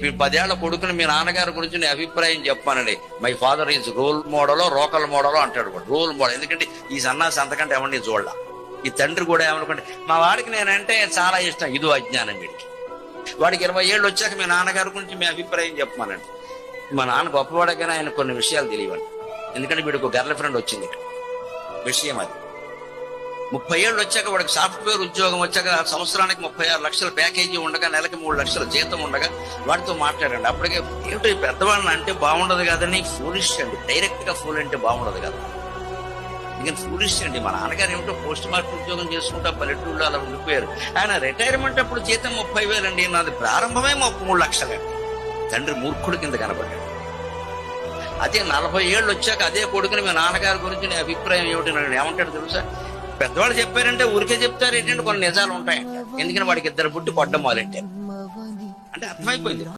మీ 10 ఏళ్ల కొడుకుని మీ నాన్నగారి గురించి నీ అభిప్రాయం చెప్పానండి. మై ఫాదర్ ఈజ్ రోల్ మోడలో రోకల్ మోడలో అంటాడు కూడా. రోల్ మోడల్ ఎందుకంటే ఈ సన్నాసి అంతకంటే ఎవరిని చూడాల. ఈ తండ్రి కూడా ఏమనుకోండి, మా వాడికి నేనంటే చాలా ఇష్టం. ఇదో అజ్ఞానం వీడికి. వాడికి 20 ఏళ్ళు వచ్చాక మీ నాన్నగారి గురించి మీ అభిప్రాయం చెప్పమానండి. మా నాన్న గొప్పవాడగానే ఆయన కొన్ని విషయాలు తెలియవండి. ఎందుకంటే వీడికి గర్ల్ ఫ్రెండ్ వచ్చింది. విషయం అది 30 ఏళ్ళు వచ్చాక వాడికి సాఫ్ట్వేర్ ఉద్యోగం వచ్చాక సంవత్సరానికి 36 లక్షల ప్యాకేజీ ఉండగా నెలకి 3 లక్షల జీతం ఉండగా వాడితో మాట్లాడండి. అప్పటికే ఏమిటో పెద్దవాళ్ళని అంటే బాగుండదు కదని ఫూలిష్ అండి. డైరెక్ట్ గా ఫూల్ అంటే బాగుండదు కదా. ఎందుకంటే ఫూలిష్ అండి. మా నాన్నగారు ఏమిటో పోస్ట్ మార్కెట్ ఉద్యోగం చేసుకుంటా పల్లెటూళ్ళు అలా ఉండిపోయారు. ఆయన రిటైర్మెంట్ అప్పుడు జీతం 30,000 అండి. నాది ప్రారంభమే 3 లక్షలండి. తండ్రి మూర్ఖుడు కింద కనబడ్డాడు. అదే 40 ఏళ్ళు వచ్చాక అదే కొడుకుని మీ నాన్నగారి గురించి నీ అభిప్రాయం ఏమిటి ఏమంటాడు తెలుసా? పెద్దవాళ్ళు చెప్పారంటే ఊరికే చెప్తారు ఏంటంటే కొన్ని నిజాలు ఉంటాయంట. ఎందుకని వాడికి 2 పుట్టి కొట్టడం మొదలెట్టారు అంటే అర్థమైపోయింది.